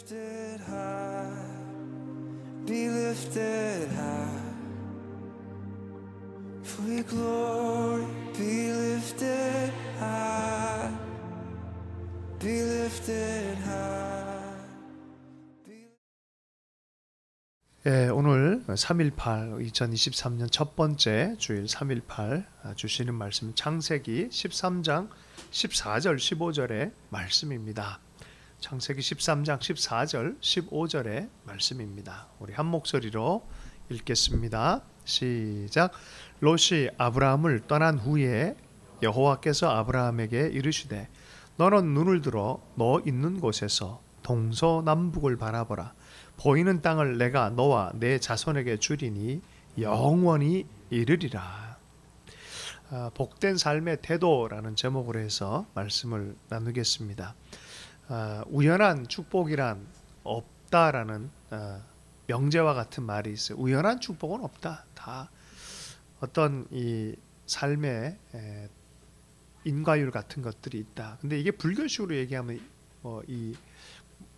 lifted high, be lifted high, for your glory, be lifted high, be lifted high. 예, 오늘 3.18 2023년 첫 번째 주일 3.18 주시는 말씀 창세기 13장 14절 15절의 말씀입니다. 창세기 13장 14절 15절의 말씀입니다. 우리 한 목소리로 읽겠습니다. 시작. 롯이 아브라함을 떠난 후에 여호와께서 아브라함에게 이르시되 너는 눈을 들어 너 있는 곳에서 동서남북을 바라보라. 보이는 땅을 내가 너와 내 자손에게 주리니 영원히 이르리라. 복된 삶의 태도라는 제목으로 해서 말씀을 나누겠습니다. 우연한 축복이란 없다라는 명제와 같은 말이 있어요. 우연한 축복은 없다. 다 어떤 이 삶의 인과율 같은 것들이 있다. 근데 이게 불교식으로 얘기하면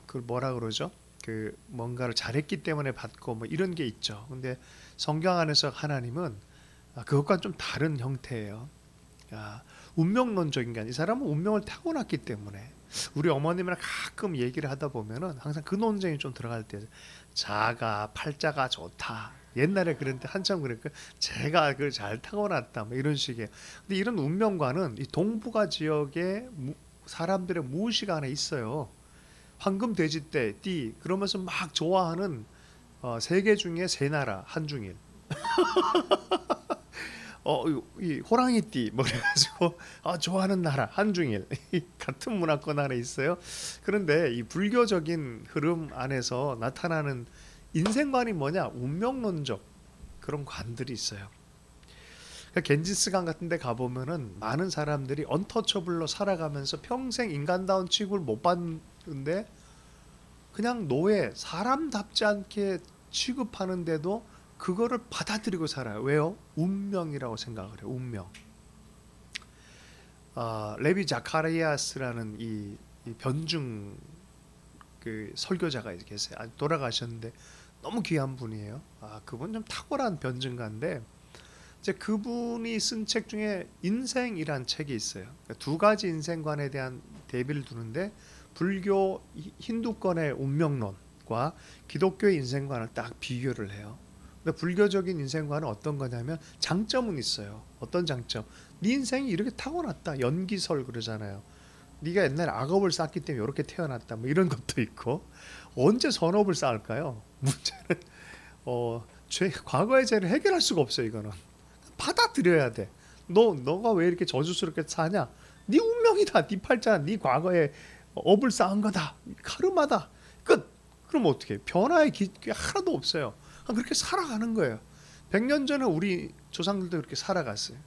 그걸 뭐라 그러죠? 그 뭔가를 잘했기 때문에 받고 뭐 이런 게 있죠. 근데 성경 안에서 하나님은 그것과 좀 다른 형태예요. 운명론적인 게 아니라 이 사람은 운명을 타고났기 때문에 우리 어머님이랑 가끔 얘기를 하다 보면은 항상 그 논쟁이 좀 들어갈 때 자가 팔자가 좋다. 옛날에 그런 때 한참 그랬고 제가 그걸 잘 타고났다 뭐 이런 식의. 근데 이런 운명과는 이 동북아 지역의 사람들의 무의식 안에 있어요. 황금 돼지 띠 그러면서 막 좋아하는 세계 중에 세 나라 한중일. 이 호랑이띠 뭐 그래가지고 좋아하는 나라 한중일 같은 문화권 안에 있어요. 그런데 이 불교적인 흐름 안에서 나타나는 인생관이 뭐냐? 운명론적 그런 관들이 있어요. 그러니까 겐지스강 같은 데 가보면은 많은 사람들이 언터처블로 살아가면서 평생 인간다운 취급을 못 받는데 그냥 노예, 사람답지 않게 취급하는데도 그거를 받아들이고 살아요. 왜요? 운명이라고 생각을 해요. 운명. 레비 자카리아스라는 이 변증 그 설교자가 계세요. 돌아가셨는데 너무 귀한 분이에요. 그분 좀 탁월한 변증가인데 이제 그분이 쓴 책 중에 인생이란 책이 있어요. 그러니까 두 가지 인생관에 대한 대비를 두는데 불교 힌두권의 운명론과 기독교의 인생관을 딱 비교를 해요. 근데 불교적인 인생관은 어떤 거냐면 장점은 있어요. 어떤 장점? 네 인생이 이렇게 타고났다. 연기설 그러잖아요. 네가 옛날에 악업을 쌓기 때문에 이렇게 태어났다. 뭐 이런 것도 있고 언제 선업을 쌓을까요? 문제는 과거의 죄를 해결할 수가 없어요. 이거는 받아들여야 돼. 너가 왜 이렇게 저주스럽게 사냐? 네 운명이다. 네 팔자, 네 과거에 업을 쌓은 거다. 카르마다. 끝. 그럼 어떻게? 변화의 기회 하나도 없어요. 그렇게 살아가는 거예요. 100년 전에 우리 조상들도 그렇게 살아갔어요.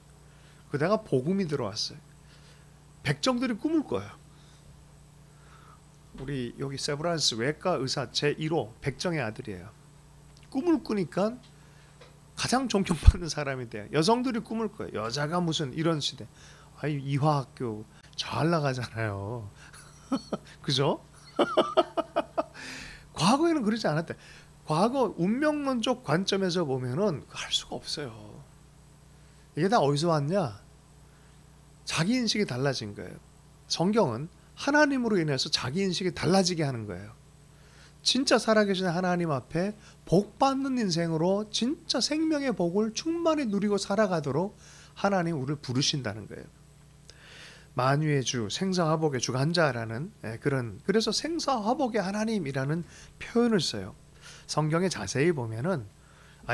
그러다가 복음이 들어왔어요. 백정들이 꿈을 꿔요. 우리 여기 세브란스 외과 의사 제1호 백정의 아들이에요. 꿈을 꾸니까 가장 존경받는 사람이 돼요. 여성들이 꿈을 꿔요. 여자가 무슨 이런 시대. 이화학교 잘 나가잖아요. 그죠? 과거에는 그러지 않았대. 과거 운명론적 관점에서 보면은 할 수가 없어요. 이게 다 어디서 왔냐? 자기 인식이 달라진 거예요. 성경은 하나님으로 인해서 자기 인식이 달라지게 하는 거예요. 진짜 살아계신 하나님 앞에 복 받는 인생으로 진짜 생명의 복을 충만히 누리고 살아가도록 하나님 우리를 부르신다는 거예요. 만유의 주, 생사화복의 주관자라는 그래서 생사화복의 하나님이라는 표현을 써요. 성경에 자세히 보면은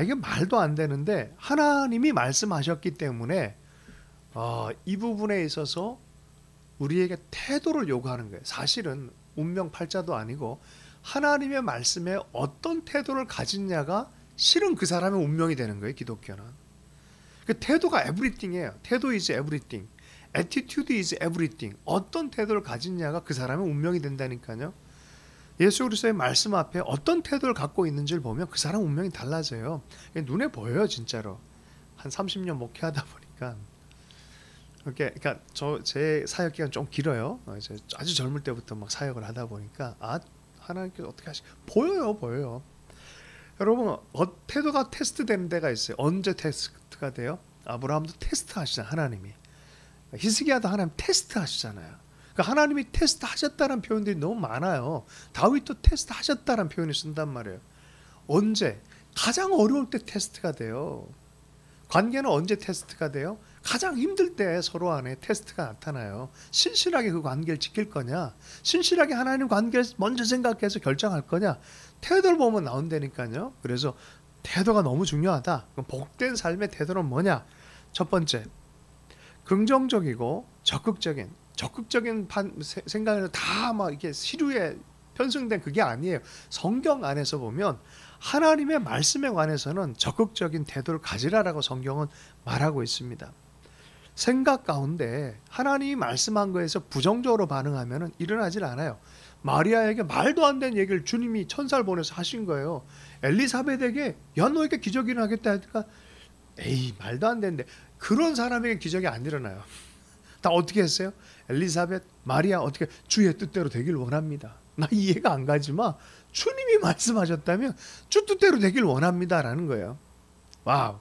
이게 말도 안 되는데 하나님이 말씀하셨기 때문에 이 부분에 있어서 우리에게 태도를 요구하는 거예요. 사실은 운명 팔자도 아니고 하나님의 말씀에 어떤 태도를 가진냐가 실은 그 사람의 운명이 되는 거예요. 기독교는. 그 태도가 everything이에요. 태도 is everything. attitude is everything. 어떤 태도를 가진냐가 그 사람의 운명이 된다니까요. 예수 그리스도의 말씀 앞에 어떤 태도를 갖고 있는지를 보면 그 사람 운명이 달라져요. 눈에 보여요, 진짜로. 한 30년 목회하다 보니까. 그러니까 제 사역 기간 좀 길어요. 이제 아주 젊을 때부터 막 사역을 하다 보니까 하나님께서 어떻게 하시? 보여요. 여러분 태도가 테스트되는 데가 있어요. 언제 테스트가 돼요? 아브라함도 테스트하시잖아요. 하나님이. 히스기야도 하나님 테스트하시잖아요. 그러니까 하나님이 테스트하셨다는 표현들이 너무 많아요. 다윗도 테스트하셨다는 표현을 쓴단 말이에요. 언제? 가장 어려울 때 테스트가 돼요. 관계는 언제 테스트가 돼요? 가장 힘들 때 서로 안에 테스트가 나타나요. 신실하게 그 관계를 지킬 거냐, 신실하게 하나님 관계를 먼저 생각해서 결정할 거냐, 태도를 보면 나온다니까요. 그래서 태도가 너무 중요하다. 그럼 복된 삶의 태도는 뭐냐? 첫 번째, 긍정적이고 적극적인 생각에서 다 막 이게 시류에 편승된 그게 아니에요. 성경 안에서 보면 하나님의 말씀에 관해서는 적극적인 태도를 가지라라고 성경은 말하고 있습니다. 생각 가운데 하나님이 말씀한 거에서 부정적으로 반응하면 일어나질 않아요. 마리아에게 말도 안 되는 얘기를 주님이 천사를 보내서 하신 거예요. 엘리사벳에게 야 너에게 기적이 일어나겠다 하니까 에이 말도 안 되는데, 그런 사람에게 기적이 안 일어나요. 다 어떻게 했어요? 엘리사벳, 마리아 어떻게 주의 뜻대로 되길 원합니다. 나 이해가 안 가지만 주님이 말씀하셨다면 주 뜻대로 되길 원합니다라는 거예요. 와우.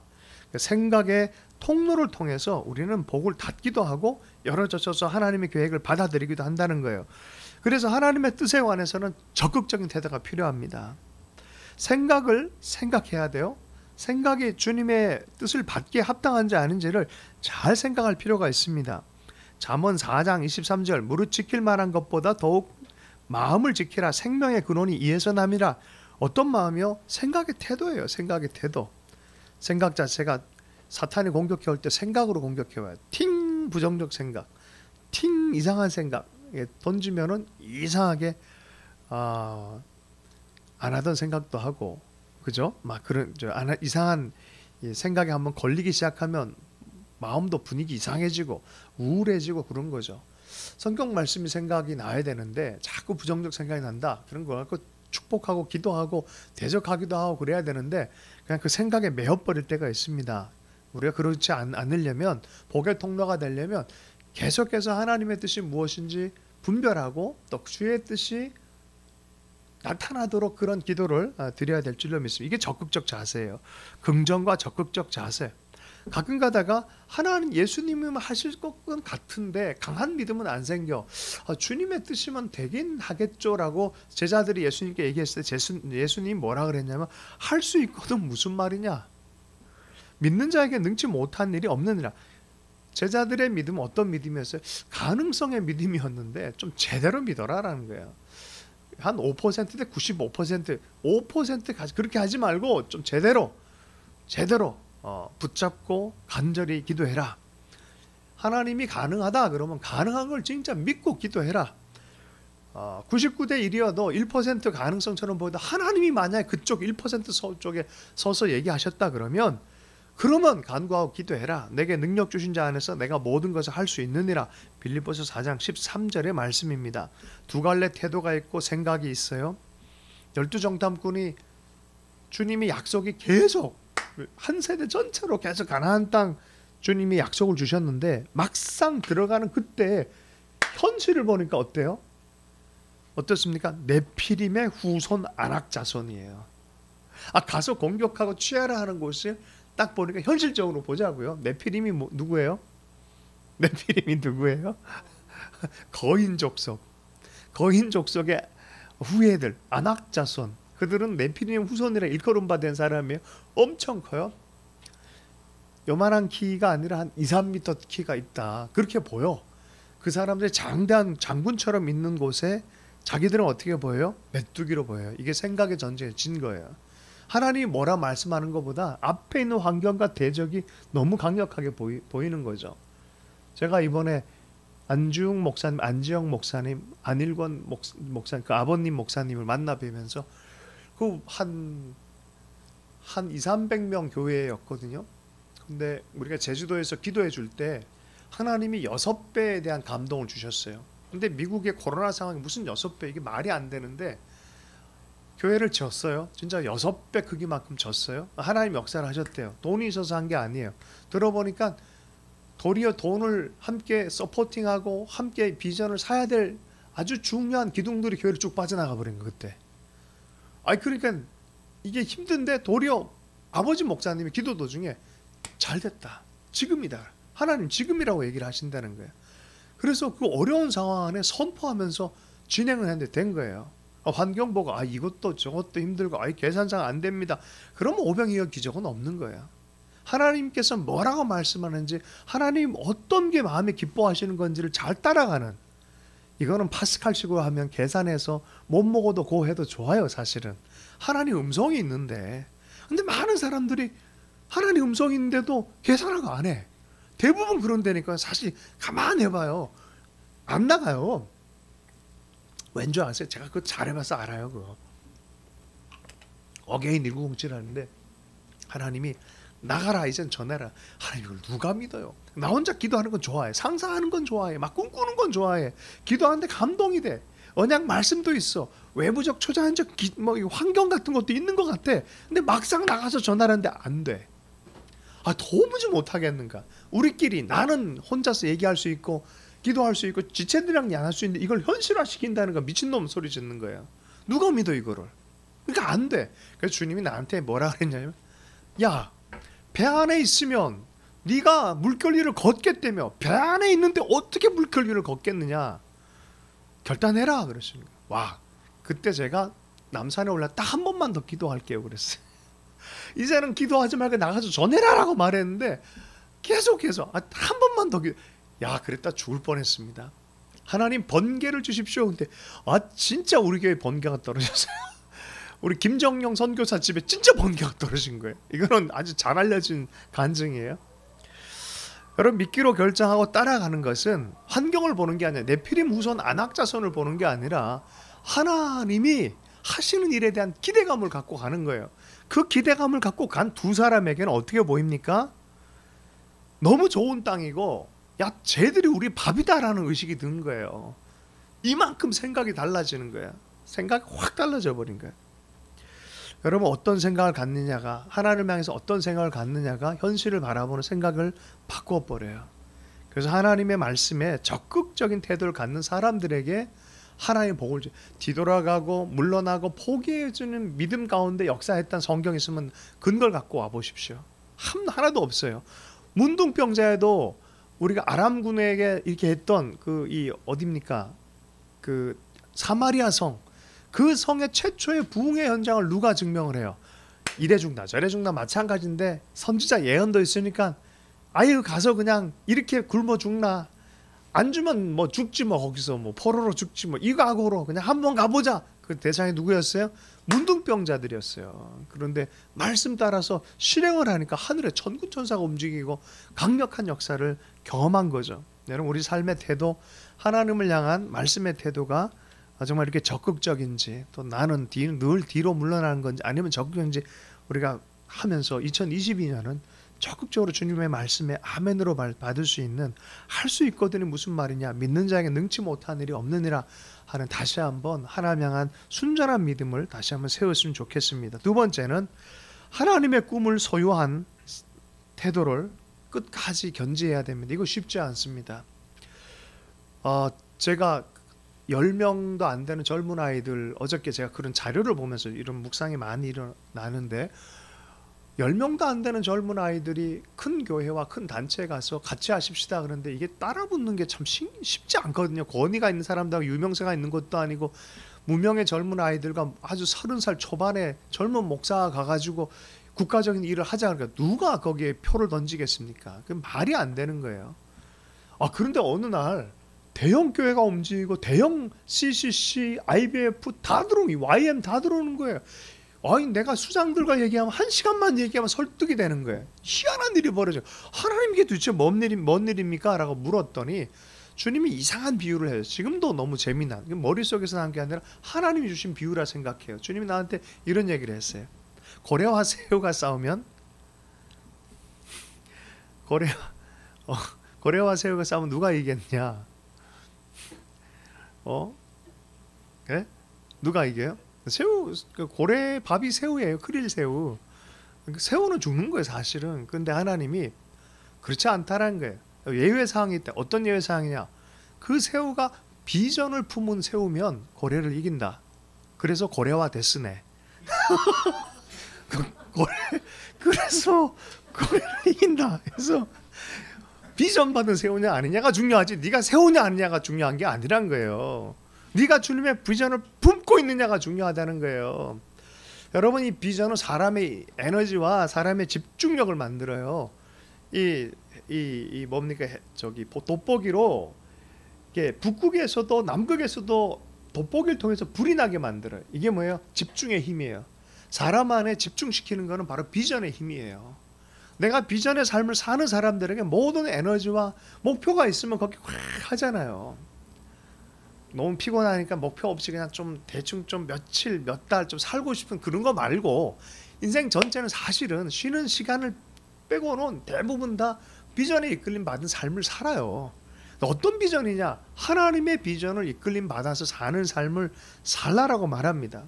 생각의 통로를 통해서 우리는 복을 닫기도 하고 열어져서 하나님의 계획을 받아들이기도 한다는 거예요. 그래서 하나님의 뜻에 관해서는 적극적인 태도가 필요합니다. 생각을 생각해야 돼요. 생각이 주님의 뜻을 받기에 합당한지 아닌지를 잘 생각할 필요가 있습니다. 잠언 4장 23절 무릇 지킬 만한 것보다 더욱 마음을 지키라. 생명의 근원이 이에서 남이라. 어떤 마음이요? 생각의 태도예요. 생각의 태도. 생각 자체가 사탄이 공격해 올 때 생각으로 공격해 와요. 팅 부정적 생각, 팅 이상한 생각 던지면은 이상하게 안 하던 생각도 하고, 그죠? 막 그런 이상한 생각에 한번 걸리기 시작하면 마음도 분위기 이상해지고 우울해지고 그런 거죠. 성경 말씀이 생각이 나야 되는데 자꾸 부정적 생각이 난다. 그런 거 갖고 축복하고 기도하고 대적하기도 하고 그래야 되는데 그냥 그 생각에 매여버릴 때가 있습니다. 우리가 그렇지 않으려면, 복의 통로가 되려면 계속해서 하나님의 뜻이 무엇인지 분별하고 또 주의 뜻이 나타나도록 그런 기도를 드려야 될 줄로 믿습니다. 이게 적극적 자세예요. 긍정과 적극적 자세. 가끔 가다가 하나님 예수님이 하실 것은 같은데 강한 믿음은 안 생겨. 주님의 뜻이면 되긴 하겠죠라고 제자들이 예수님께 얘기했을 때 예수님이 뭐라 그랬냐면 할 수 있거든 무슨 말이냐. 믿는 자에게 능치 못한 일이 없느니라. 제자들의 믿음은 어떤 믿음이었어요? 가능성의 믿음이었는데 좀 제대로 믿어라라는 거예요. 한 5%대 95%, 5%까지 그렇게 하지 말고 좀 제대로 붙잡고 간절히 기도해라. 하나님이 가능하다 그러면 가능한 걸 진짜 믿고 기도해라. 99대 1이어도 1% 가능성처럼 보여도 하나님이 만약에 그쪽 1% 쪽에 서서 얘기하셨다 그러면 간구하고 기도해라. 내게 능력 주신 자 안에서 내가 모든 것을 할 수 있느니라. 빌립보서 4장 13절의 말씀입니다. 두 갈래 태도가 있고 생각이 있어요. 12정탐꾼이 주님이 약속이 계속 한 세대 전체로 계속 가나안 땅 주님이 약속을 주셨는데 막상 들어가는 그때 현실을 보니까 어때요? 어떻습니까? 네피림의 후손 아낙 자손이에요. 가서 공격하고 취하라 하는 곳을 딱 보니까 현실적으로 보자고요. 네피림이 누구예요? 네피림이 누구예요? 거인 족속의 후예들, 아낙 자손. 그들은 네피림 후손이라 일컬음받은 사람이에요. 엄청 커요. 요만한 키가 아니라 한 2, 3m 키가 있다. 그렇게 보여. 그 사람들이 장대한 장군처럼 있는 곳에 자기들은 어떻게 보여요? 메뚜기로 보여요. 이게 생각의 전제에 진 거예요. 하나님이 뭐라 말씀하는 것보다 앞에 있는 환경과 대적이 너무 강력하게 보이는 거죠. 제가 이번에 안지영 목사님, 안일권 목사님, 그 아버님 목사님을 만나 뵈면서 그 한 200-300명 교회였거든요. 근데 우리가 제주도에서 기도해 줄 때 하나님이 6배에 대한 감동을 주셨어요. 근데 미국의 코로나 상황이 무슨 6배, 이게 말이 안 되는데 교회를 지었어요. 진짜 6배 크기만큼 졌어요. 하나님 역사를 하셨대요. 돈이 있어서 한 게 아니에요. 들어보니까 도리어 돈을 함께 서포팅하고 함께 비전을 사야 될 아주 중요한 기둥들이 교회를 쭉 빠져나가 버린 거 그때. 그러니까 이게 힘든데 도리어 아버지 목사님이 기도 도중에 잘 됐다. 지금이다. 하나님 지금이라고 얘기를 하신다는 거예요. 그래서 그 어려운 상황 안에 선포하면서 진행을 했는데 된 거예요. 환경 보고 이것도 저것도 힘들고 계산상 안 됩니다. 그러면 오병이어 기적은 없는 거예요. 하나님께서 뭐라고 말씀하는지, 하나님 어떤 게 마음에 기뻐하시는 건지를 잘 따라가는, 이거는 파스칼식으로 하면 계산해서 못 먹어도 고 해도 좋아요. 사실은 하나님 음성이 있는데, 근데 많은 사람들이 하나님 음성이 있는데도 계산하고 안 해. 대부분 그런다니까. 사실 가만히 해봐요, 안 나가요. 왠지 아세요? 제가 그거 잘해봐서 알아요. 그거 어게인 1907 하는데 하나님이 나가라 이젠 전해라. 하나님 이걸 누가 믿어요? 나 혼자 기도하는 건 좋아해. 상상하는 건 좋아해. 막 꿈꾸는 건 좋아해. 기도하는데 감동이 돼. 언약 말씀도 있어. 외부적 초자연적 환경 같은 것도 있는 것 같아. 근데 막상 나가서 전하는데 안 돼. 도무지 못하겠는가. 우리끼리 나는 혼자서 얘기할 수 있고 기도할 수 있고 지체들이랑 안 할 수 있는데 이걸 현실화시킨다는 거 미친놈 소리 짓는 거야. 누가 믿어 이거를. 그러니까 안 돼. 그래서 주님이 나한테 뭐라 그랬냐면, 야, 배 안에 있으면 네가 물결 위를 걷겠다며. 배 안에 있는데 어떻게 물결 위를 걷겠느냐. 결단해라 그러시는 거야. 와, 그때 제가 남산에 올라 딱 한 번만 더 기도할게요 그랬어요. 이제는 기도하지 말고 나가서 전해라라고 말했는데 계속해서 한 번만 더 그랬다 죽을 뻔했습니다. 하나님 번개를 주십시오. 근데 진짜 우리 교회 번개가 떨어졌어요. 우리 김정영 선교사 집에 진짜 번개가 떨어진 거예요. 이거는 아주 잘 알려진 간증이에요. 여러분, 믿기로 결정하고 따라가는 것은 환경을 보는 게 아니라 네피림 후손 안악자손을 보는 게 아니라 하나님이 하시는 일에 대한 기대감을 갖고 가는 거예요. 그 기대감을 갖고 간 두 사람에게는 어떻게 보입니까? 너무 좋은 땅이고 쟤들이 우리 밥이다라는 의식이 든 거예요. 이만큼 생각이 달라지는 거야. 생각이 확 달라져 버린 거야. 여러분, 어떤 생각을 갖느냐가, 하나님을 향해서 어떤 생각을 갖느냐가 현실을 바라보는 생각을 바꿔버려요. 그래서 하나님의 말씀에 적극적인 태도를 갖는 사람들에게 하나님의 복을 뒤돌아가고 물러나고 포기해주는 믿음 가운데 역사했던 성경이 있으면 근거를 갖고 와보십시오. 하나도 없어요. 문둥병자에도 우리가 아람군에게 이렇게 했던 어딥니까? 사마리아 성, 그 성의 최초의 부흥의 현장을 누가 증명을 해요? 이래 죽나 저래 죽나 마찬가지인데 선지자 예언도 있으니까 가서 그냥 이렇게 굶어 죽나, 안 주면 죽지 거기서 포로로 죽지 이거 하고로 그냥 한번 가보자. 그 대상이 누구였어요? 문둥병자들이었어요. 그런데 말씀 따라서 실행을 하니까 하늘에 천군천사가 움직이고 강력한 역사를 경험한 거죠. 여러분, 우리 삶의 태도, 하나님을 향한 말씀의 태도가 정말 이렇게 적극적인지, 또 나는 늘 뒤로 물러나는 건지, 아니면 적극적인지 우리가 하면서 2022년은 적극적으로 주님의 말씀에 아멘으로 받을 수 있는, 할 수 있거든이 무슨 말이냐, 믿는 자에게 능치 못한 일이 없느니라 하는 다시 한번 하나님 향한 순전한 믿음을 다시 한번 세웠으면 좋겠습니다. 두 번째는 하나님의 꿈을 소유한 태도를 끝까지 견지해야 됩니다. 이거 쉽지 않습니다. 제가 10명도 안 되는 젊은 아이들, 어저께 제가 그런 자료를 보면서 이런 묵상이 많이 일어나는데 10명도 안 되는 젊은 아이들이 큰 교회와 큰 단체에 가서 같이 하십시다 그러는데 이게 따라붙는 게 참 쉽지 않거든요. 권위가 있는 사람들하고 유명세가 있는 것도 아니고 무명의 젊은 아이들과 아주 30살 초반에 젊은 목사가 가가지고 국가적인 일을 하자 그러니까 누가 거기에 표를 던지겠습니까? 그 말이 안 되는 거예요. 그런데 어느 날 대형 교회가 움직이고 대형 CCC, IBF 다 들어오는, YM 다 들어오는 거예요. 내가 수장들과 얘기하면 1시간만 얘기하면 설득이 되는 거예요. 희한한 일이 벌어져요. 하나님, 이게 도대체 뭔 일입니까? 라고 물었더니 주님이 이상한 비유를 해요. 지금도 너무 재미난, 머릿속에서 나온 게 아니라 하나님이 주신 비유라 생각해요. 주님이 나한테 이런 얘기를 했어요. 고래와 새우가 싸우면 고래와 새우가 싸우면 누가 이겼냐? 그래? 누가 이겨요? 고래 밥이 새우예요. 크릴 새우. 새우는 죽는 거예요 사실은. 근데 하나님이 그렇지 않다라는 거예요. 예외 사항이 있다. 어떤 예외 사항이냐? 그 새우가 비전을 품은 세우면 고래를 이긴다. 그래서 고래와 데스네. 그래서 고래를 이긴다. 그래서 비전 받은 세우냐 아니냐가 중요하지, 네가 세우냐 아니냐가 중요한 게 아니란 거예요. 네가 주님의 비전을 품고 있느냐가 중요하다는 거예요. 여러분, 이 비전은 사람의 에너지와 사람의 집중력을 만들어요. 이 뭡니까, 저기 돋보기로 이게 북극에서도 남극에서도 돋보기를 통해서 불이 나게 만들어요. 이게 뭐예요? 집중의 힘이에요. 사람 안에 집중시키는 거는 바로 비전의 힘이에요. 내가 비전의 삶을 사는 사람들에게 모든 에너지와 목표가 있으면 거기 확 하잖아요. 너무 피곤하니까 목표 없이 그냥 좀 대충 좀 며칠 몇 달 좀 살고 싶은 그런 거 말고, 인생 전체는 사실은 쉬는 시간을 빼고는 대부분 다 비전에 이끌림 받은 삶을 살아요. 어떤 비전이냐? 하나님의 비전을 이끌림 받아서 사는 삶을 살라라고 말합니다.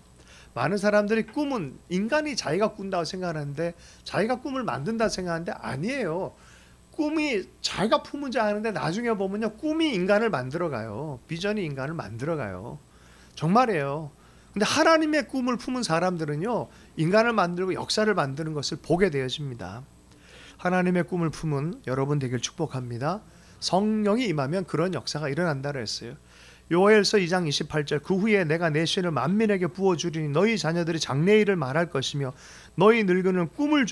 많은 사람들이 꿈은 인간이 자기가 꾼다고 생각하는데, 자기가 꿈을 만든다고 생각하는데 아니에요. 꿈이 자기가 품은지 아는데 나중에 보면요, 꿈이 인간을 만들어가요. 비전이 인간을 만들어가요. 정말이에요. 근데 하나님의 꿈을 품은 사람들은요, 인간을 만들고 역사를 만드는 것을 보게 되어집니다. 하나님의 꿈을 품은 여러분 되길 축복합니다. 성령이 임하면 그런 역사가 일어난다고 했어요. 요엘서 2장 28절, 그 후에 내가 내 신을 만민에게 부어주리니 너희 자녀들이 장래일을 말할 것이며 너희 늙은이는 꿈을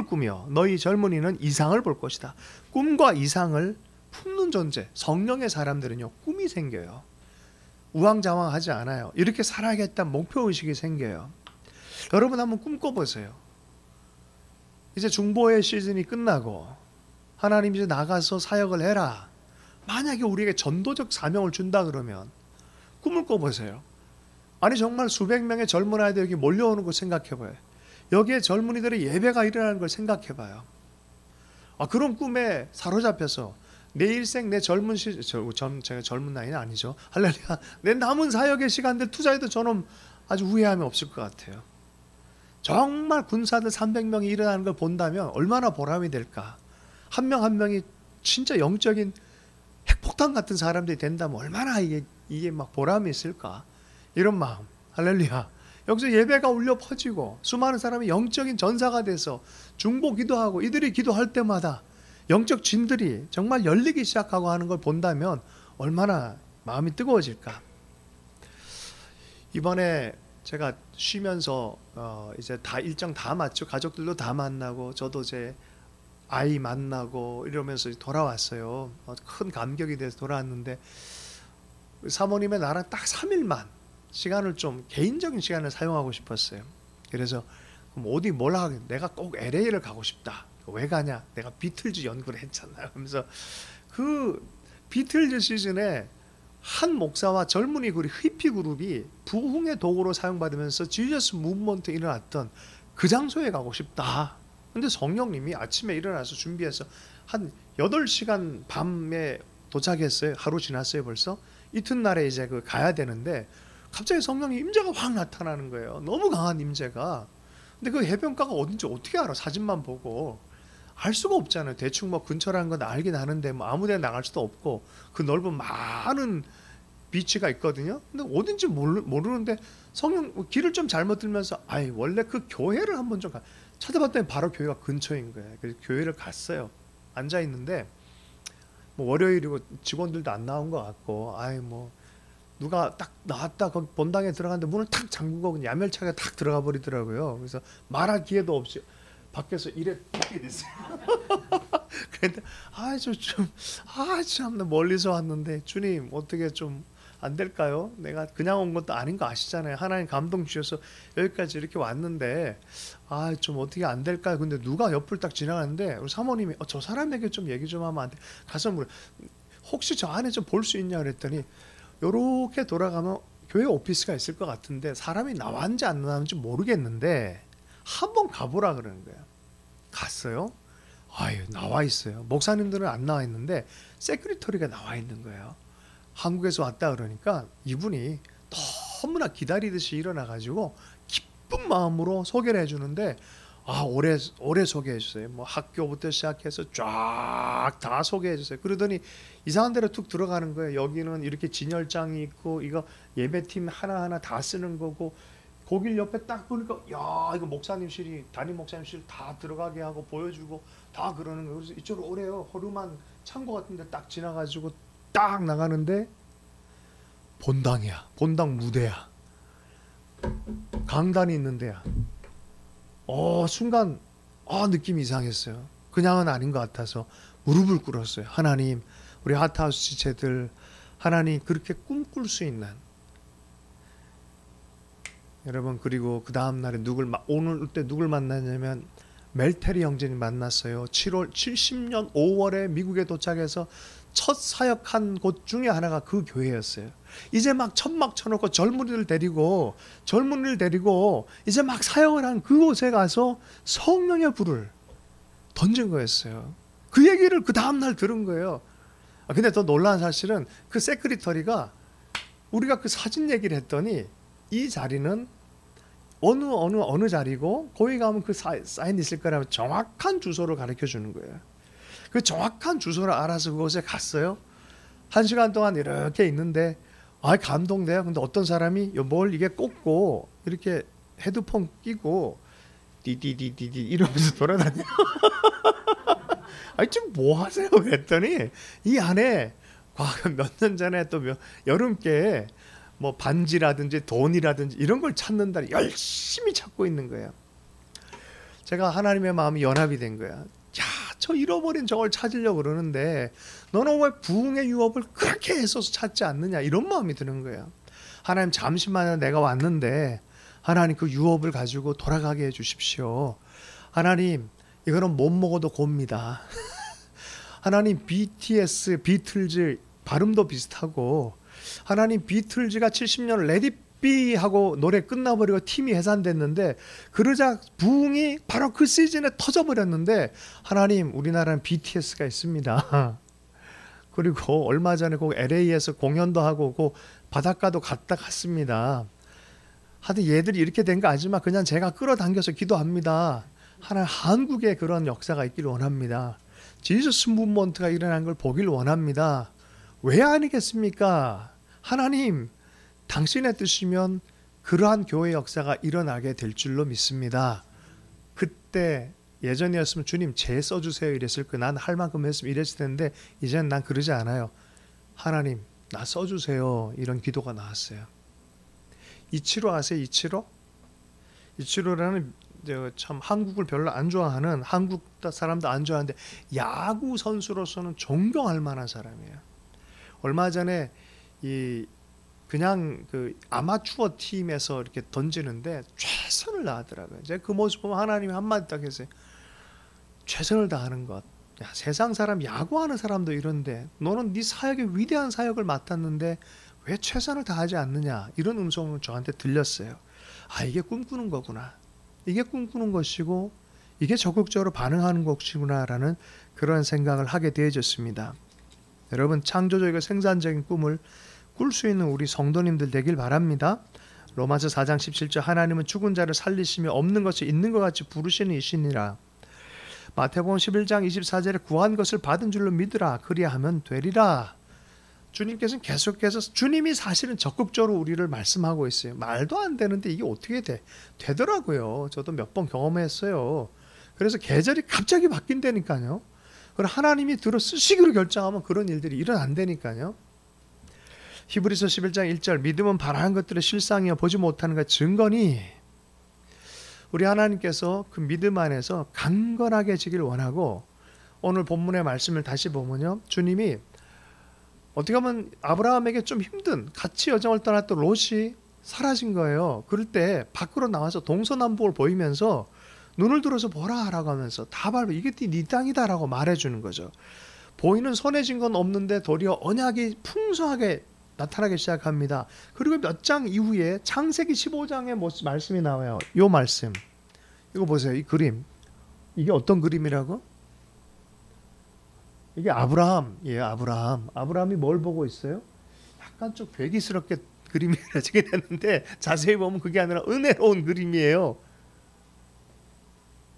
꾸며 너희 젊은이는 이상을 볼 것이다. 꿈과 이상을 품는 존재, 성령의 사람들은요, 꿈이 생겨요. 우왕좌왕하지 않아요. 이렇게 살아야겠다는 목표의식이 생겨요. 여러분 한번 꿈꿔보세요. 이제 중보의 시즌이 끝나고 하나님 이제 나가서 사역을 해라. 만약에 우리에게 전도적 사명을 준다 그러면 꿈을 꿔보세요. 아니 정말 수백 명의 젊은 아이들 여기 몰려오는 거 생각해봐요. 여기에 젊은이들의 예배가 일어나는 걸 생각해봐요. 그런 꿈에 사로잡혀서 내 일생, 내 젊은 제가 젊은 나이는 아니죠. 할렐루야. 내 남은 사역의 시간들 투자해도 저는 아주 후회함이 없을 것 같아요. 정말 군사들 300명이 일어나는 걸 본다면 얼마나 보람이 될까. 한 명 한 명이 진짜 영적인 핵폭탄 같은 사람들이 된다면 얼마나 이게 막 보람이 있을까. 이런 마음. 할렐루야. 여기서 예배가 울려 퍼지고 수많은 사람이 영적인 전사가 돼서 중보 기도하고, 이들이 기도할 때마다 영적 진들이 정말 열리기 시작하고 하는 걸 본다면 얼마나 마음이 뜨거워질까. 이번에 제가 쉬면서 이제 다 일정 다 마치고 가족들도 다 만나고 저도 제 아이 만나고 이러면서 돌아왔어요. 큰 감격이 돼서 돌아왔는데, 사모님의 나랑 딱 3일만 시간을 좀 개인적인 시간을 사용하고 싶었어요. 그래서 어디 뭘 하겠, 내가 꼭 LA를 가고 싶다. 왜 가냐? 내가 비틀즈 연구를 했잖아요. 그래서 그 비틀즈 시즌에 한 목사와 젊은이 그룹, 히피 그룹이 부흥의 도구로 사용받으면서 지저스 무브먼트 일어났던 그 장소에 가고 싶다. 근데 성령님이 아침에 일어나서 준비해서 한 8시간 밤에 도착했어요. 하루 지났어요 벌써. 이튿날에 이제 가야 되는데 갑자기 성령의 임재가 확 나타나는 거예요. 너무 강한 임재가. 근데 그 해변가가 어딘지 어떻게 알아? 사진만 보고. 알 수가 없잖아요. 대충 뭐 근처라는 건 알긴 아는데 뭐 아무 데 나갈 수도 없고, 그 넓은 많은 비치가 있거든요. 근데 어딘지 모르는데 성령 길을 좀 잘못 들면서 원래 그 교회를 한번 좀 찾아봤더니 바로 교회가 근처인 거예요. 그래서 교회를 갔어요. 앉아 있는데 뭐 월요일이고 직원들도 안 나온 것 같고, 뭐 누가 딱 나왔다 거기 본당에 들어갔는데 문을 탁 잠그고 그냥 야멸차게 탁 들어가 버리더라고요. 그래서 말할 기회도 없이 밖에서 이래 듣게 됐어요. 그런데 참 멀리서 왔는데 주님 어떻게 좀 안 될까요? 내가 그냥 온 것도 아닌 거 아시잖아요. 하나님 감동 주셔서 여기까지 이렇게 왔는데 좀 어떻게 안 될까요? 근데 누가 옆을 딱 지나가는데 우리 사모님이 저 사람에게 좀 얘기 좀 하면 안 돼? 가서 물어, 혹시 저 안에 좀 볼 수 있냐 그랬더니, 요렇게 돌아가면 교회 오피스가 있을 것 같은데 사람이 나왔는지 안 나왔는지 모르겠는데 한번 가보라 그러는 거예요. 갔어요. 나와 있어요. 목사님들은 안 나와 있는데 세큐리터리가 나와 있는 거예요. 한국에서 왔다 그러니까 이분이 너무나 기다리듯이 일어나가지고 기쁜 마음으로 소개를 해주는데, 오래 소개해 주세요. 뭐 학교부터 시작해서 쫙 다 소개해 주세요. 그러더니 이상한 데로 툭 들어가는 거예요. 여기는 이렇게 진열장이 있고 이거 예배팀 하나하나 다 쓰는 거고, 거길 옆에 딱 보니까 야 이거 목사님실이, 담임 목사님실 다 들어가게 하고 보여주고 다 그러는 거예요. 그래서 이쪽으로 오래요. 허름한 창고 같은데 딱 지나가지고 딱 나가는데 본당이야. 본당 무대야. 강단이 있는 데야. 순간 느낌이 이상했어요. 그냥은 아닌 것 같아서 무릎을 꿇었어요. 하나님, 우리 하트하우스 지체들 하나님 그렇게 꿈꿀 수 있는, 여러분, 그리고 그 다음 날에 오늘 때 누굴 만났냐면 멜테리 형제님 만났어요. 70년 5월에 미국에 도착해서 첫 사역한 곳 중에 하나가 그 교회였어요. 이제 막 천막 쳐놓고 젊은이들 데리고 이제 막 사역을 한 그곳에 가서 성령의 불을 던진 거였어요. 그 얘기를 그 다음날 들은 거예요. 근데 더 놀라운 사실은 그 세크리터리가 우리가 그 사진 얘기를 했더니 이 자리는 어느 자리고 거기 가면 그 사인 있을 거라면 정확한 주소를 가르쳐 주는 거예요. 그 정확한 주소를 알아서 그곳에 갔어요. 1시간 동안 이렇게 있는데 감동돼요. 근데 어떤 사람이 뭘 이게 꽂고 이렇게 헤드폰 끼고 디디디디디 이러면서 돌아다녀. 지금 뭐 하세요? 그랬더니 이 안에 몇 년 전에 또 여름께 뭐 반지라든지 돈이라든지 이런 걸 찾는다 열심히 찾고 있는 거예요. 제가 하나님의 마음이 연합이 된 거야. 저 잃어버린 저걸 찾으려고 그러는데 너는 왜 부흥의 유업을 그렇게 애써서 찾지 않느냐, 이런 마음이 드는 거예요. 하나님, 잠시만요, 내가 왔는데 하나님 그 유업을 가지고 돌아가게 해주십시오. 하나님, 이거는 못 먹어도 곱니다. 하나님, BTS, 비틀즈 발음도 비슷하고, 하나님, 비틀즈가 70년 레디비 하고 노래 끝나버리고 팀이 해산됐는데 그러자 부흥이 바로 그 시즌에 터져버렸는데, 하나님, 우리나라는 BTS가 있습니다. 그리고 얼마 전에 그 LA에서 공연도 하고 그 바닷가도 갔습니다. 하여튼 얘들이 이렇게 된 거 아니지만 그냥 제가 끌어당겨서 기도합니다. 하나님, 한국에 그런 역사가 있기를 원합니다. 지저스 무브먼트가 일어난 걸 보길 원합니다. 왜 아니겠습니까? 하나님, 당신의 뜻이면 그러한 교회 역사가 일어나게 될 줄로 믿습니다. 그때 예전이었으면 주님 제 써주세요 이랬을 거예요. 난 할 만큼 했으면 이랬을 텐데 이제는 난 그러지 않아요. 하나님, 나 써주세요. 이런 기도가 나왔어요. 이치로 아세요? 이치로라는 참 한국을 별로 안 좋아하는, 한국 사람도 안 좋아하는데 야구 선수로서는 존경할 만한 사람이에요. 얼마 전에 그냥 그 아마추어 팀에서 이렇게 던지는데 최선을 다하더라고요. 제가 그 모습 보면 하나님이 한마디 딱 했어요. 최선을 다하는 것. 야, 세상 사람, 야구하는 사람도 이런데 너는 네 사역의 위대한 사역을 맡았는데 왜 최선을 다하지 않느냐, 이런 음성을 저한테 들렸어요. 이게 꿈꾸는 거구나. 이게 꿈꾸는 것이고 이게 적극적으로 반응하는 것이구나라는 그런 생각을 하게 되어졌습니다. 여러분, 창조적이고 생산적인 꿈을 꿀 수 있는 우리 성도님들 되길 바랍니다. 로마서 4장 17절, 하나님은 죽은 자를 살리시며 없는 것을 있는 것 같이 부르시는 이시니라. 마태복음 11장 24절에 구한 것을 받은 줄로 믿으라, 그리하면 되리라. 주님께서는 계속해서, 주님이 사실은 적극적으로 우리를 말씀하고 있어요. 말도 안 되는데 이게 어떻게 되더라고요. 저도 몇 번 경험했어요. 그래서 계절이 갑자기 바뀐다니까요. 그리고 하나님이 들어 쓰시기로 결정하면 그런 일들이 일어난다니까요. 히브리서 11장 1절, 믿음은 바라는 것들의 실상이요 보지 못하는 것 증거니. 우리 하나님께서 그 믿음 안에서 강건하게 지길 원하고, 오늘 본문의 말씀을 다시 보면요, 주님이 어떻게 보면 아브라함에게 좀 힘든, 같이 여정을 떠났던 롯이 사라진 거예요. 그럴 때 밖으로 나와서 동서남북을 보이면서 눈을 들어서 보라 라고 하면서 다 밟아, 이게 네 땅이다 라고 말해주는 거죠. 보이는 선해진 건 없는데 도리어 언약이 풍성하게 나타나기 시작합니다. 그리고 몇 장 이후에 창세기 15장의 말씀이 나와요. 이 말씀, 이거 보세요. 이 그림, 이게 어떤 그림이라고? 이게 아브라함이에요. 아브라함이 뭘 보고 있어요? 약간 좀 괴기스럽게 그림이 그려지게 되는데 자세히 보면 그게 아니라 은혜로운 그림이에요.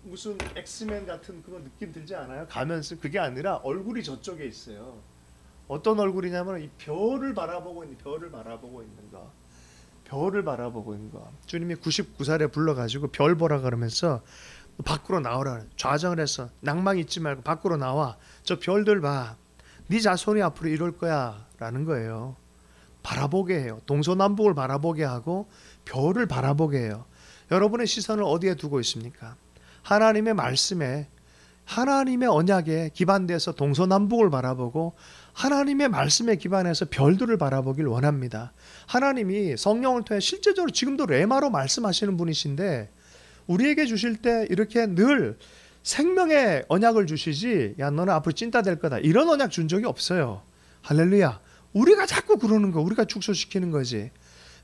무슨 엑스맨 같은 그런 느낌 들지 않아요? 가면서 그게 아니라 얼굴이 저쪽에 있어요. 어떤 얼굴이냐면 이 별을 바라보고 있는 별을 바라보고 있는 거. 별을 바라보고 있는 거. 주님이 99살에 불러가지고 별 보라 그러면서 밖으로 나오라. 좌정을 해서 낭만 잊지 말고 밖으로 나와. 저 별들 봐. 네 자손이 앞으로 이럴 거야 라는 거예요. 바라보게 해요. 동서남북을 바라보게 하고 별을 바라보게 해요. 여러분의 시선을 어디에 두고 있습니까? 하나님의 말씀에, 하나님의 언약에 기반돼서 동서남북을 바라보고 하나님의 말씀에 기반해서 별들을 바라보길 원합니다. 하나님이 성령을 통해 실제적으로 지금도 레마로 말씀하시는 분이신데 우리에게 주실 때 이렇게 늘 생명의 언약을 주시지, 야 너는 앞으로 찐따 될 거다, 이런 언약 준 적이 없어요. 할렐루야. 우리가 자꾸 그러는 거, 우리가 축소시키는 거지.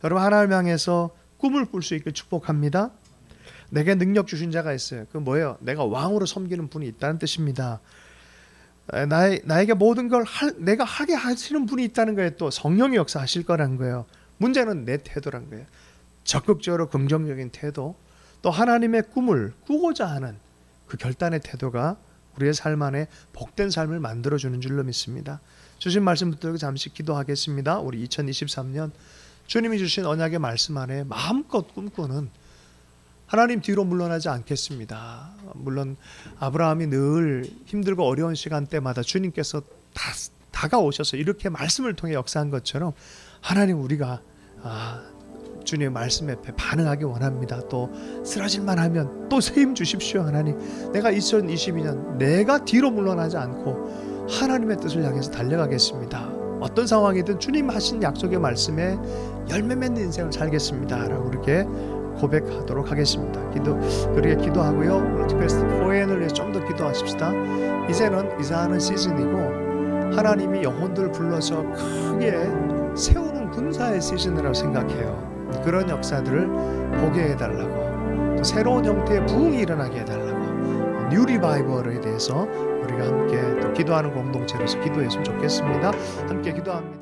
여러분, 하나님 향해서 꿈을 꿀 수 있게 축복합니다. 내게 능력 주신 자가 있어요. 그 뭐예요? 내가 왕으로 섬기는 분이 있다는 뜻입니다. 나에게 모든 걸 내가 하게 하시는 분이 있다는 거예요. 또 성령이 역사하실 거라는 거예요. 문제는 내 태도란 거예요. 적극적으로 긍정적인 태도, 또 하나님의 꿈을 꾸고자 하는 그 결단의 태도가 우리의 삶 안에 복된 삶을 만들어주는 줄로 믿습니다. 주신 말씀 붙들고 잠시 기도하겠습니다. 우리 2023년 주님이 주신 언약의 말씀 안에 마음껏 꿈꾸는 하나님 뒤로 물러나지 않겠습니다. 물론 아브라함이 늘 힘들고 어려운 시간대마다 주님께서 다가오셔서 이렇게 말씀을 통해 역사한 것처럼 하나님, 우리가 주님의 말씀에 반응하기 원합니다. 또 쓰러질만 하면 또 새 힘 주십시오. 하나님, 내가 2022년 내가 뒤로 물러나지 않고 하나님의 뜻을 향해서 달려가겠습니다. 어떤 상황이든 주님 하신 약속의 말씀에 열매 맺는 인생을 살겠습니다 라고 이렇게 고백하도록 하겠습니다. 그렇게 기도하고요. 오늘 특별히 포엔을 위해서 좀 더 기도하십시다. 이제는 이사하는 시즌이고 하나님이 영혼들을 불러서 크게 세우는 군사의 시즌이라고 생각해요. 그런 역사들을 보게 해달라고, 또 새로운 형태의 부흥이 일어나게 해달라고, 뉴 리바이벌에 대해서 우리가 함께 또 기도하는 공동체로서 기도했으면 좋겠습니다. 함께 기도합니다.